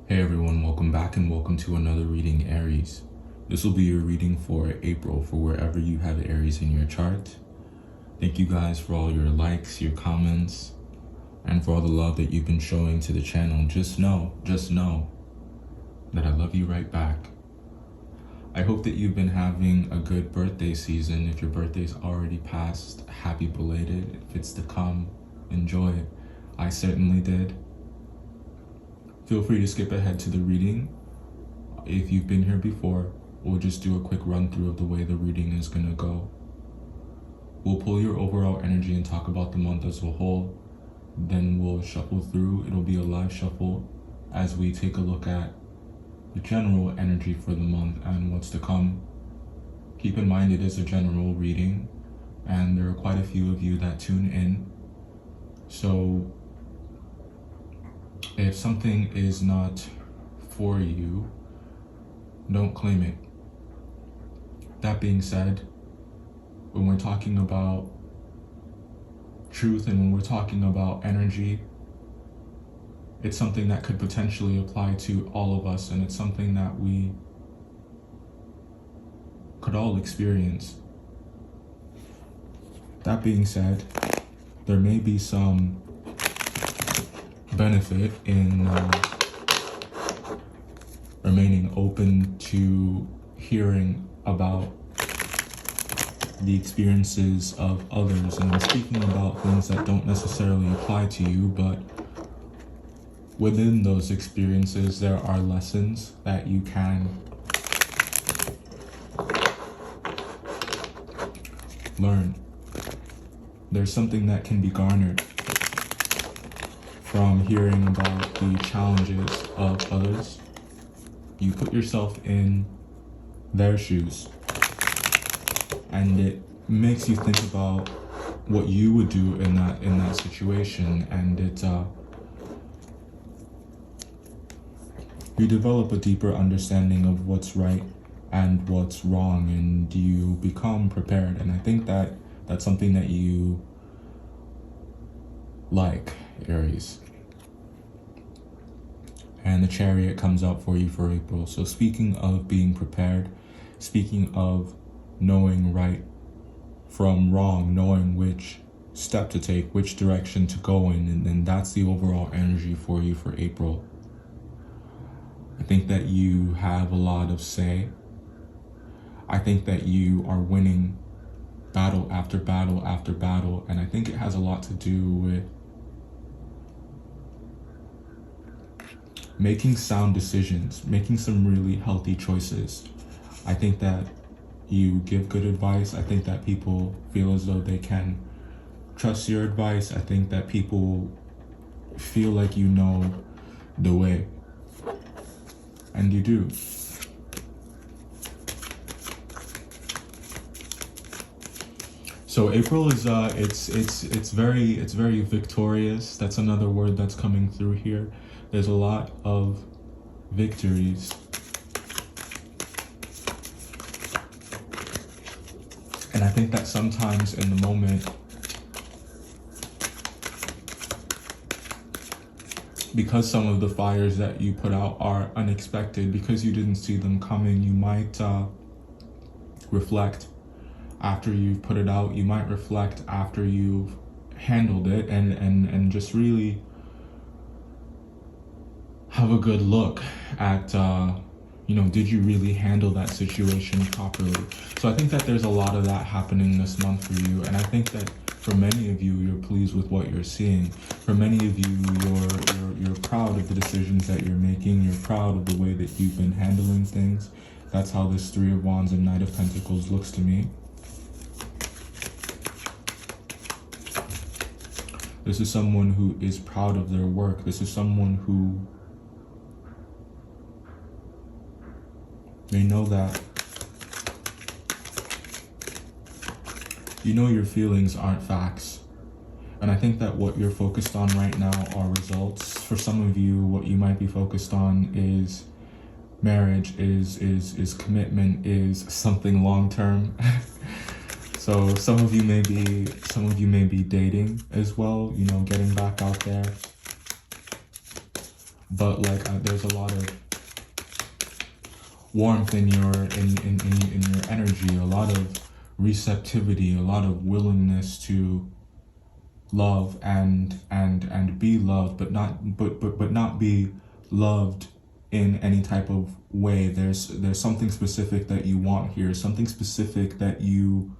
Hey everyone, welcome back and welcome to another reading, Aries. This will be your reading for April for wherever you have Aries in your chart. Thank you guys for all your likes, your comments, and for all the love that you've been showing to the channel. Just know that I love you right back. I hope that you've been having a good birthday season. If your birthday's already passed, happy belated. If it's to come, enjoy it. I certainly did. Feel free to skip ahead to the reading. If you've been here before, we'll just do a quick run through of the way the reading is gonna go. We'll pull your overall energy and talk about the month as a whole. Then we'll shuffle through. It'll be a live shuffle as we take a look at the general energy for the month and what's to come. Keep in mind it is a general reading and there are quite a few of you that tune in. So if something is not for you, don't claim it. That being said, when we're talking about truth and when we're talking about energy, it's something that could potentially apply to all of us, and it's something that we could all experience. That being said, there may be some benefit in remaining open to hearing about the experiences of others. And I'm speaking about things that don't necessarily apply to you, but within those experiences, there are lessons that you can learn. There's something that can be garnered from hearing about the challenges of others. You put yourself in their shoes, and it makes you think about what you would do in that situation, and you develop a deeper understanding of what's right and what's wrong, and you become prepared. And I think that that's something that you like, Aries. And the Chariot comes out for you for April. So speaking of being prepared, speaking of knowing right from wrong, knowing which step to take, which direction to go in, and then that's the overall energy for you for April. I think that you have a lot of say. I think that you are winning battle after battle after battle, and I think it has a lot to do with making sound decisions, making some really healthy choices. I think that you give good advice. I think that people feel as though they can trust your advice. I think that people feel like you know the way, and you do. So April is it's very victorious. That's another word that's coming through here. There's a lot of victories. And I think that sometimes in the moment, because some of the fires that you put out are unexpected, because you didn't see them coming, you might reflect after you've put it out. You might reflect after you've handled it and just really have a good look at, did you really handle that situation properly? So I think that there's a lot of that happening this month for you. And I think that for many of you, you're pleased with what you're seeing. For many of you, you're proud of the decisions that you're making. You're proud of the way that you've been handling things. That's how this Three of Wands and Knight of Pentacles looks to me. This is someone who is proud of their work. This is someone who they know that your feelings aren't facts. And I think that what you're focused on right now are results. For some of you, what you might be focused on is marriage, is commitment, is something long-term. So some of you may be dating as well, getting back out there. but like there's a lot of warmth in your in your energy, a lot of receptivity, a lot of willingness to love and be loved, but not be loved in any type of way. There's something specific that you want here, something specific that you,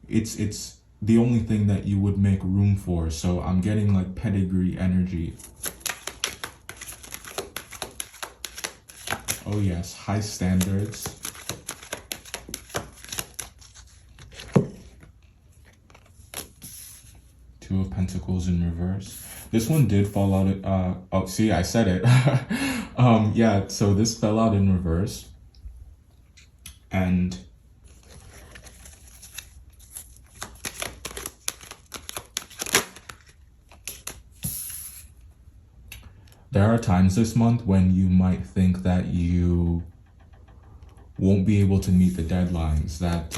it's the only thing that you would make room for. So I'm getting like pedigree energy. Oh yes, high standards. Two of Pentacles in reverse. This one did fall out. Oh, see, I said it. Yeah, so this fell out in reverse. And there are times this month when you might think that you won't be able to meet the deadlines, that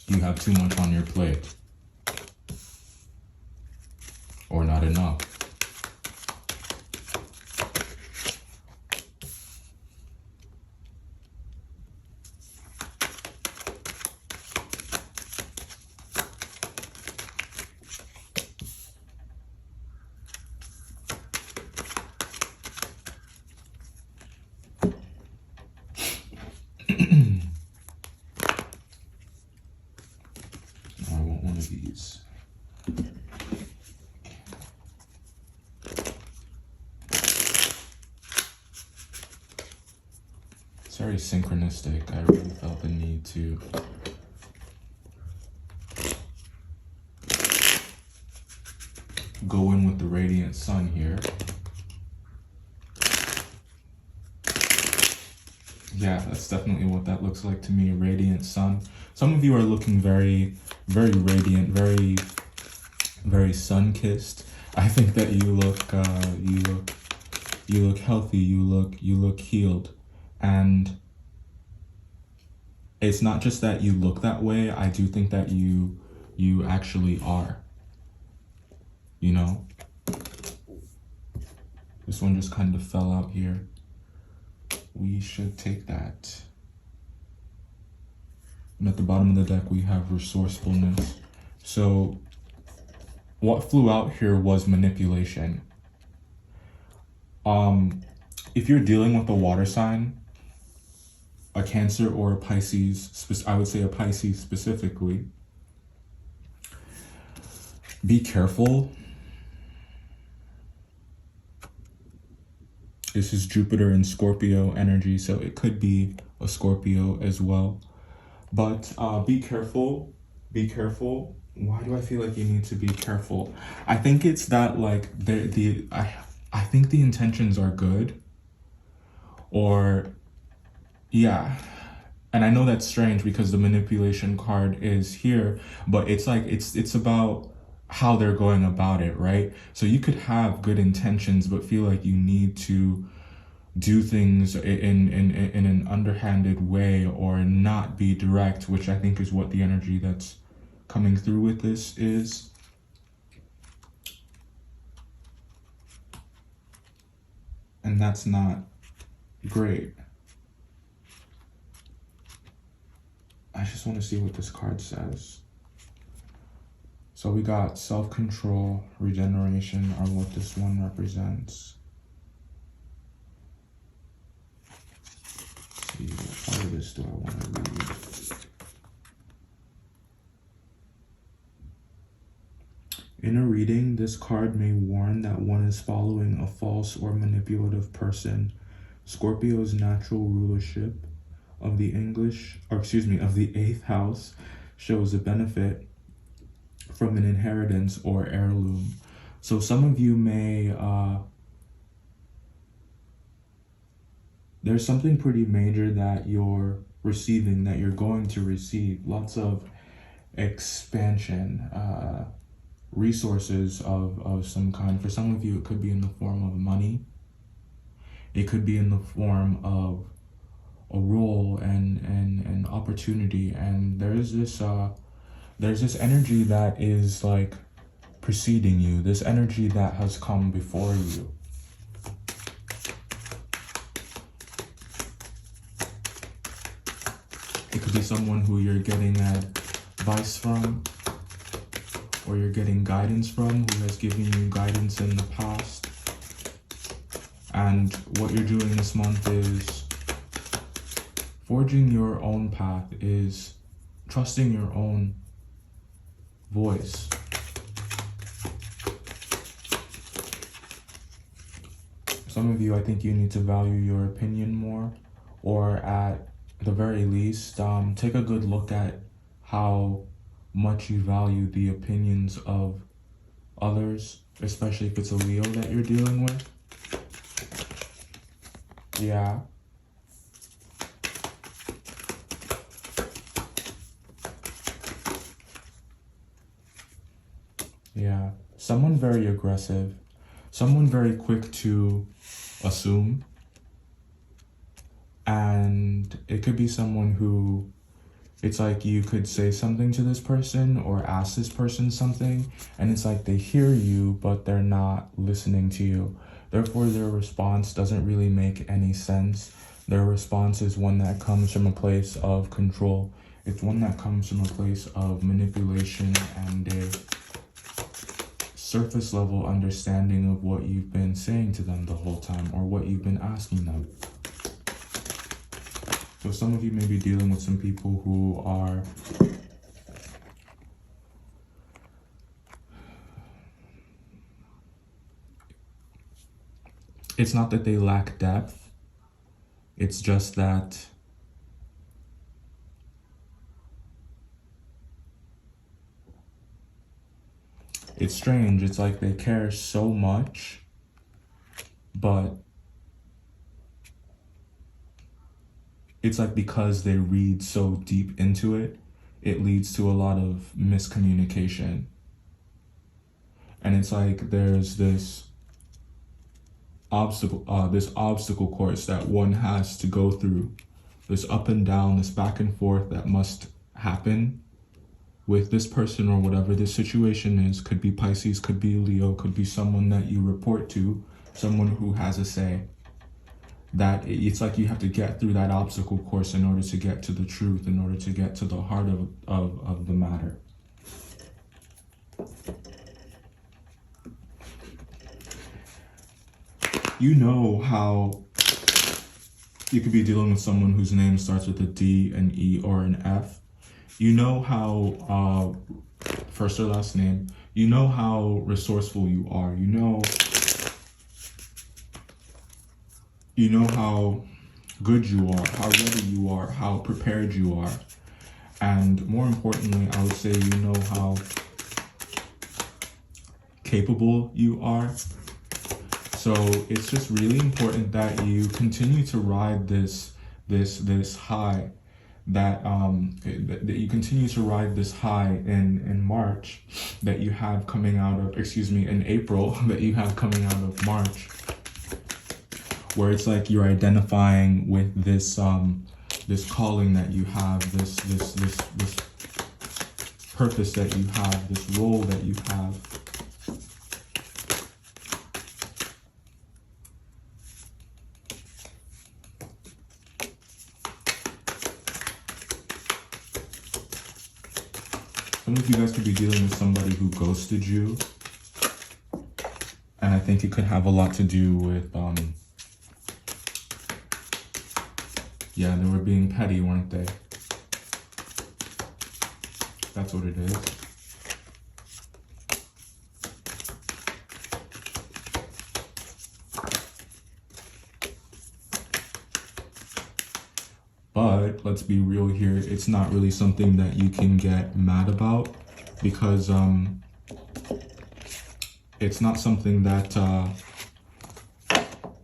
you have too much on your plate, or not enough. I want one of these. It's very synchronistic. I really felt the need to go in with the radiant sun here. Yeah, that's definitely what that looks like to me, a radiant sun. Some of you are looking very, very radiant, very, very sun-kissed. I think that you look healthy, you look healed. And it's not just that you look that way, I do think that you actually are. You know? This one just kind of fell out here. We should take that. And at the bottom of the deck, we have resourcefulness. So what flew out here was manipulation. If you're dealing with a water sign, a Cancer or a Pisces, I would say a Pisces specifically, be careful. This is Jupiter and Scorpio energy, so it could be a Scorpio as well. But be careful, be careful. Why do I feel like you need to be careful? I think it's that like I think the intentions are good. Or yeah. And I know that's strange because the manipulation card is here, but it's like it's about how they're going about it, right? So you could have good intentions but feel like you need to do things in an underhanded way or not be direct, which I think is what the energy that's coming through with this is. And that's not great. I just want to see what this card says. So we got self-control, regeneration are what this one represents. Let's see, what part of this do I want to read? In a reading, this card may warn that one is following a false or manipulative person. Scorpio's natural rulership of the of the 8th house shows a benefit from an inheritance or heirloom. So some of you may, there's something pretty major that you're receiving, that you're going to receive. Lots of expansion, resources of some kind. For some of you, it could be in the form of money. It could be in the form of a role and opportunity. And there is this there's this energy that is like preceding you, this energy that has come before you. It could be someone who you're getting advice from, or you're getting guidance from, who has given you guidance in the past. And what you're doing this month is forging your own path, is trusting your own voice. Some of you, I think you need to value your opinion more, or at the very least, take a good look at how much you value the opinions of others, especially if it's a Leo that you're dealing with. Yeah. Yeah. Someone very aggressive. Someone very quick to assume. And it could be someone who, it's like you could say something to this person or ask this person something, and it's like they hear you, but they're not listening to you. Therefore, their response doesn't really make any sense. Their response is one that comes from a place of control. It's one that comes from a place of manipulation and a surface level understanding of what you've been saying to them the whole time, or what you've been asking them. So some of you may be dealing with some people who are it's not that they lack depth, it's just that it's strange. It's like they care so much, but it's like because they read so deep into it, it leads to a lot of miscommunication. And it's like there's this obstacle course that one has to go through, this up and down, this back and forth that must happen with this person or whatever this situation is. Could be Pisces, could be Leo, could be someone that you report to, someone who has a say. That it's like you have to get through that obstacle course in order to get to the truth, in order to get to the heart of the matter. You know how you could be dealing with someone whose name starts with a D, an E, or an F. You know how, first or last name, you know how resourceful you are. You know how good you are, how ready you are, how prepared you are. And more importantly, I would say you know how capable you are. So it's just really important that you continue to ride this high, that you continue to ride this high in March that you have coming out of, in April that you have coming out of March, where it's like you're identifying with this this calling that you have, this purpose that you have, this role that you have. Some of you guys could be dealing with somebody who ghosted you. And I think it could have a lot to do with, yeah, they were being petty, weren't they? That's what it is. But let's be real here, it's not really something that you can get mad about, because it's not something that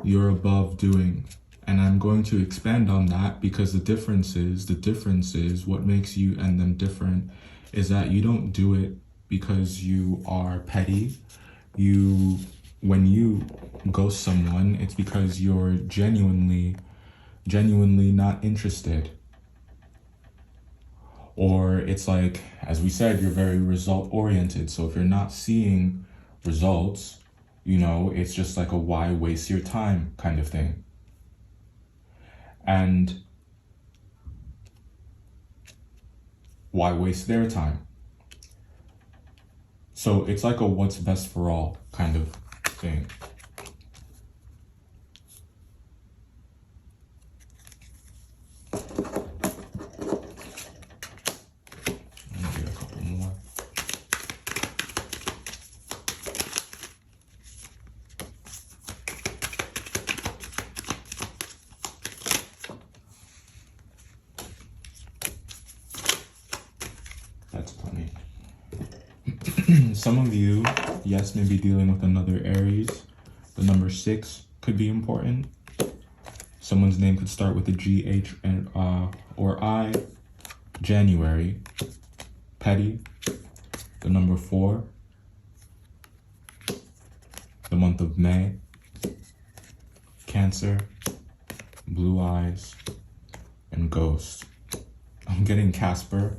you're above doing. And I'm going to expand on that, because the difference is what makes you and them different is that you don't do it because you are petty. When you ghost someone, it's because you're genuinely not interested. Or it's like, as we said, you're very result oriented. So if you're not seeing results, you know, it's just like a why waste your time kind of thing. And why waste their time? So it's like a what's best for all kind of thing. Let me get a couple more. That's plenty. Some of you, yes, may be dealing with another Aries. The number 6 could be important. Someone's name could start with a G, H, and or I. January, petty. The number 4. The month of May, Cancer, blue eyes, and ghost. I'm getting Casper,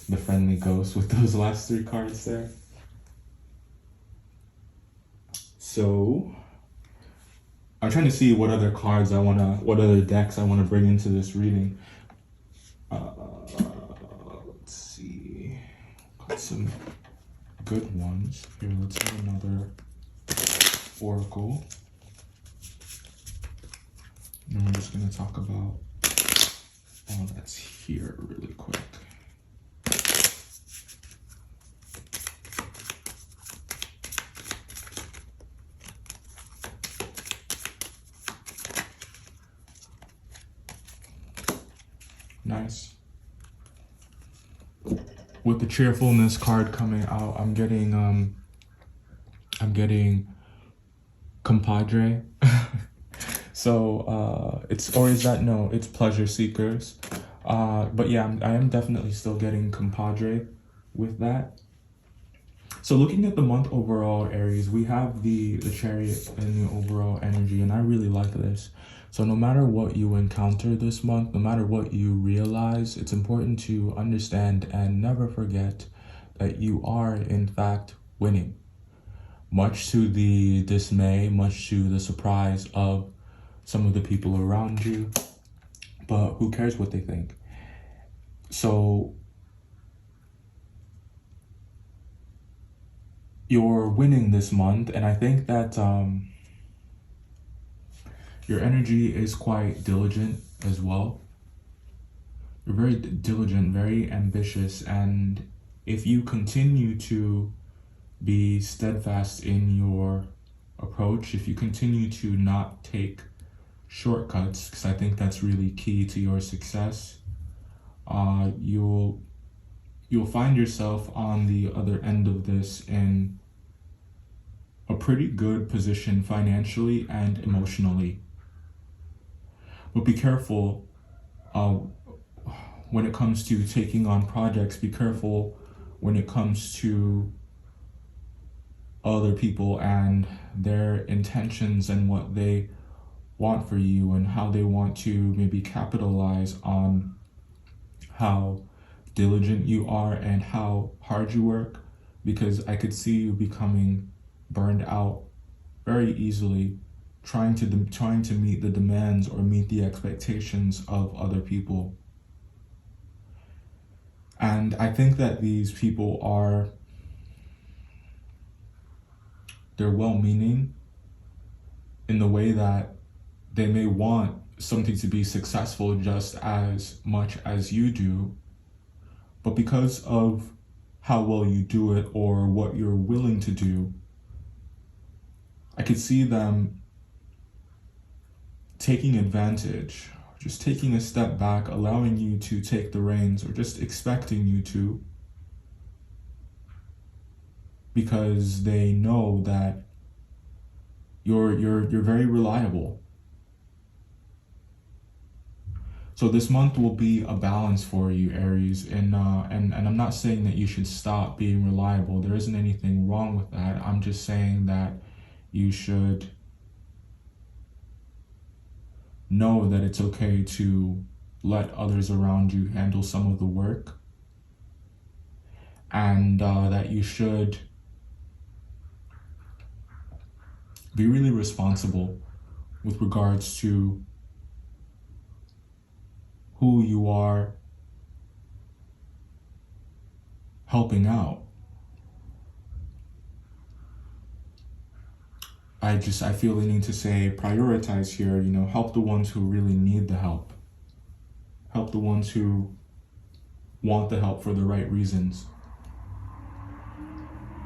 the friendly ghost, with those last 3 cards there. So I'm trying to see what other cards what other decks I wanna bring into this reading. Let's see, got some good ones here. Let's do another Oracle. And we're just gonna talk about all that's here really quick. Nice. With the cheerfulness card coming out, I'm getting compadre. So it's, or is that, no, it's pleasure seekers. But yeah, I am definitely still getting compadre with that. So looking at the month overall, Aries, we have the Chariot and the overall energy, and I really like this. So no matter what you encounter this month, no matter what you realize, it's important to understand and never forget that you are in fact winning. Much to the dismay, much to the surprise of some of the people around you, but who cares what they think? So you're winning this month, and I think that your energy is quite diligent as well. You're very diligent, very ambitious, and if you continue to be steadfast in your approach, if you continue to not take shortcuts, because I think that's really key to your success, you'll find yourself on the other end of this in a pretty good position financially and emotionally. But be careful when it comes to taking on projects. Be careful when it comes to other people and their intentions and what they want for you and how they want to maybe capitalize on how diligent you are and how hard you work, because I could see you becoming burned out very easily trying to meet the demands or meet the expectations of other people. And I think that these people they're well-meaning in the way that they may want something to be successful just as much as you do, but because of how well you do it or what you're willing to do, I could see them taking advantage, just taking a step back, allowing you to take the reins, or just expecting you to, because they know that you're very reliable. So this month will be a balance for you, Aries, and I'm not saying that you should stop being reliable. There isn't anything wrong with that. I'm just saying that you should know that it's okay to let others around you handle some of the work, and that you should be really responsible with regards to who you are helping out. I feel the need to say prioritize here, you know, help the ones who really need the help. Help the ones who want the help for the right reasons.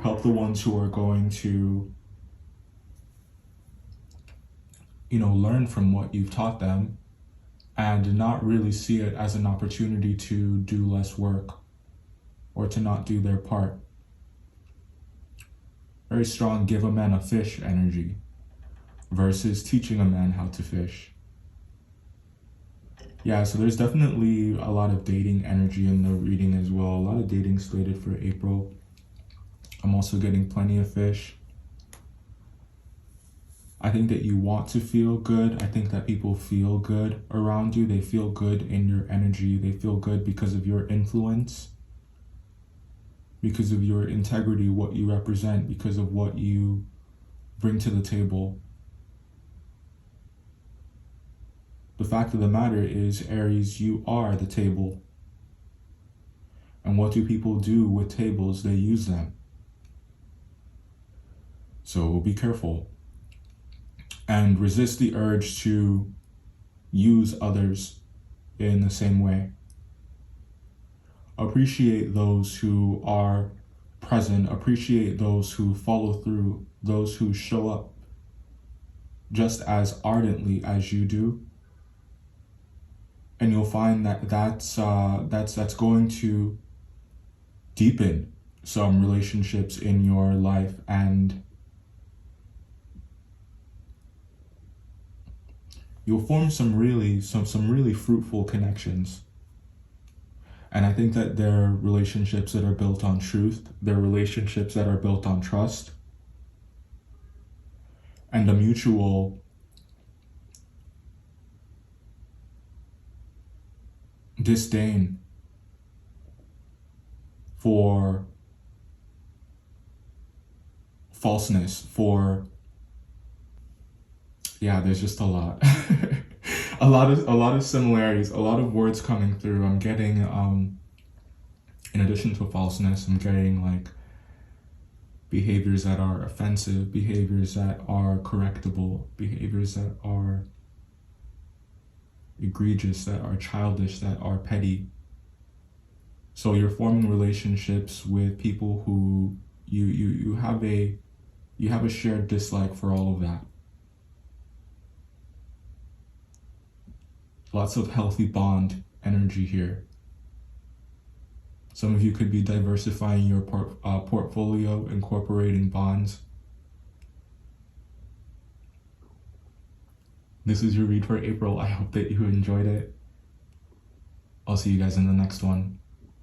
Help the ones who are going to, you know, learn from what you've taught them and not really see it as an opportunity to do less work or to not do their part. Very strong give a man a fish energy versus teaching a man how to fish. Yeah, so there's definitely a lot of dating energy in the reading as well. A lot of dating slated for April. I'm also getting plenty of fish. I think that you want to feel good. I think that people feel good around you. They feel good in your energy. They feel good because of your influence, because of your integrity, what you represent, because of what you bring to the table. The fact of the matter is, Aries, you are the table. And what do people do with tables? They use them. So be careful. And resist the urge to use others in the same way. Appreciate those who are present. Appreciate those who follow through, those who show up just as ardently as you do. And you'll find that that's going to deepen some relationships in your life, and you'll form some really fruitful connections. And I think that they're relationships that are built on truth. They're relationships that are built on trust and a mutual disdain for falseness, there's just a lot. a lot of similarities, a lot of words coming through. I'm getting in addition to falseness, I'm getting like behaviors that are offensive, behaviors that are correctable, behaviors that are egregious, that are childish, that are petty. So you're forming relationships with people who you have a shared dislike for all of that. Lots of healthy bond energy here. Some of you could be diversifying your portfolio, incorporating bonds. This is your read for April. I hope that you enjoyed it. I'll see you guys in the next one.